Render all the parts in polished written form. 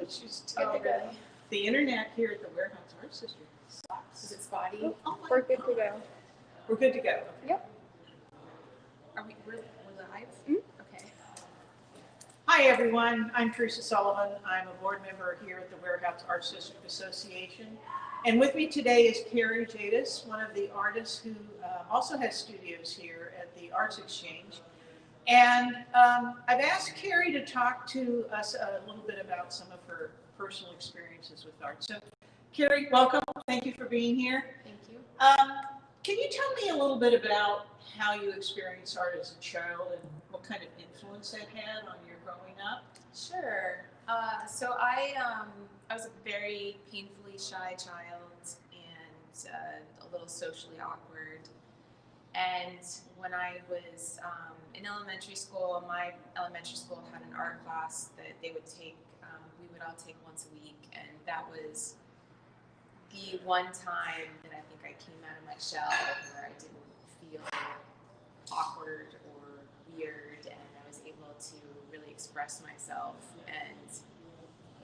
issues too. The internet here at the Warehouse Arts District sucks. Is it spotty? Oh We're good to go. We're good to go. Yep. We're live? Mm-hmm. Okay. Hi everyone, I'm Teresa Sullivan. I'm a board member here at the Warehouse Arts District Association. And with me today is Carrie Jadus, one of the artists who also has studios here at the Arts Exchange. And I've asked Carrie to talk to us a little bit about some of her personal experiences with art. So Carrie, welcome. Thank you for being here. Thank you. Can you tell me a little bit about how you experienced art as a child and what kind of influence that had on your growing up? Sure. So I was a very painfully shy child and a little socially awkward. And when I was in elementary school, my elementary school had an art class that they would take, we would all take once a week. And that was the one time that I think I came out of my shell where I didn't feel awkward or weird, and I was able to really express myself. And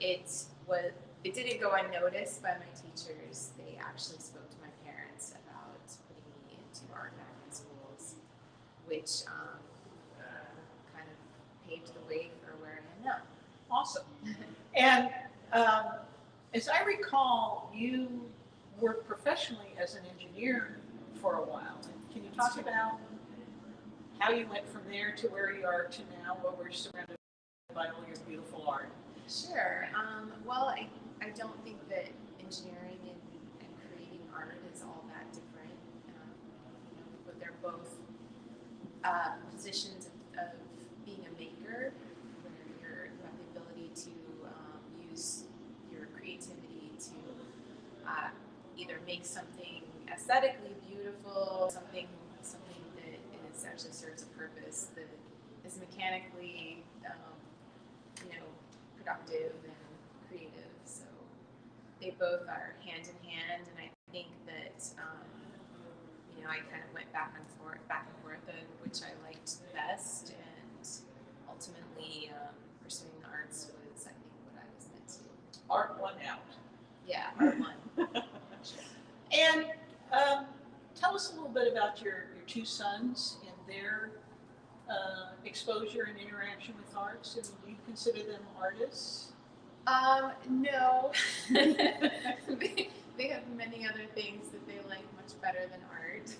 it didn't go unnoticed by my teachers. They actually spoke to my parents about putting me into art back in schools, which kind of paved the way for where I am now. Awesome. And as I recall, you worked professionally as an engineer for a while. Can you talk about how you went from there to where you are to now, where we're surrounded by all your beautiful art? Sure. Well, I don't think that engineering and creating art is all that different, but they're both positions of being a maker, where you have the ability to use your creativity to either make something aesthetically beautiful, something that actually serves a purpose, that is mechanically productive and creative. So they both are hand in hand, and I think that I kind of went back and forth on which I liked best, and ultimately pursuing the arts was, I think, what I was meant to. Art won out. Yeah, art won. And tell us a little bit about your two sons and their exposure and interaction with arts. And do you consider them artists? No. They have many other things that they like much better than art.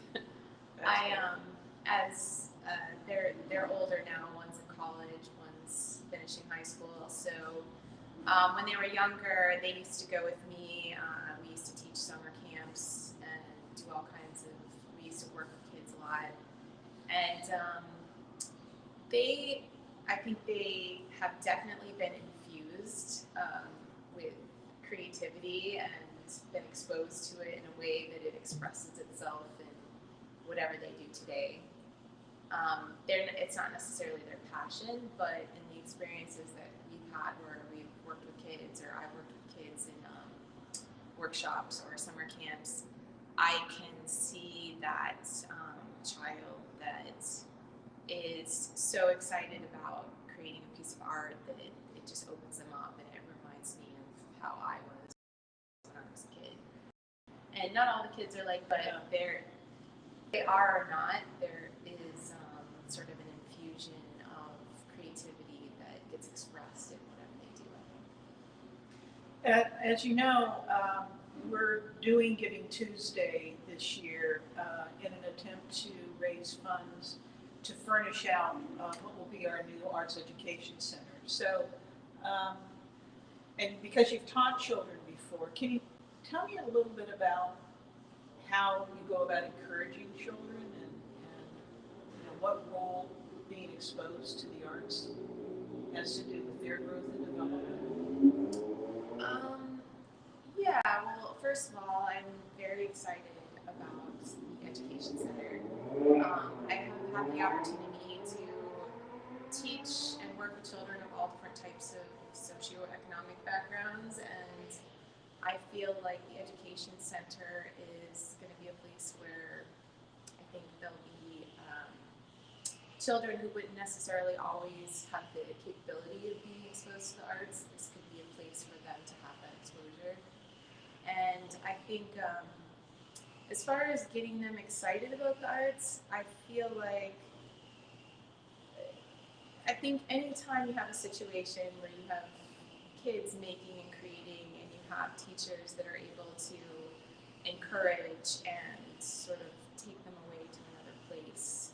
They're older now. One's in college, one's finishing high school. So when they were younger, they used to go with me. We used to teach summer camps and do all kinds of. We used to work with kids a lot, and I think they have definitely been infused with creativity and been exposed to it in a way that it expresses itself in whatever they do today. It's not necessarily their passion, but in the experiences that we've had where we've worked with kids, or I've worked with kids in workshops or summer camps, I can see that child that is so excited about creating a piece of art that it just opens them up, and it reminds me of how I was when I was a kid. And not all the kids are like, but they are or not, there is sort of an infusion of creativity that gets expressed in whatever they do. As you know, we're doing Giving Tuesday this year in an attempt to raise funds to furnish out what will be our new Arts Education Center. So, and because you've taught children before, can you tell me a little bit about how you go about encouraging children and what role being exposed to the arts has to do with their growth and development? Yeah, well, first of all, I'm very excited about the Education Center. I have had the opportunity to teach and work with children of all different types of socioeconomic backgrounds, and I feel like the Education Center is going to be a place where I think there'll be children who wouldn't necessarily always have the capability of being exposed to the arts. This could be a place for think as far as getting them excited about the arts, I feel like I think anytime you have a situation where you have kids making and creating and you have teachers that are able to encourage and sort of take them away to another place,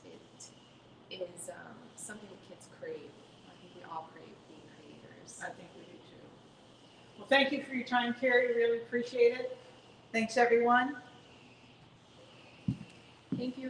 it is something that kids crave. I think we all crave being creators. I think we do too. Well, thank you for your time, Carrie. Really appreciate it. Thanks, everyone. Thank you.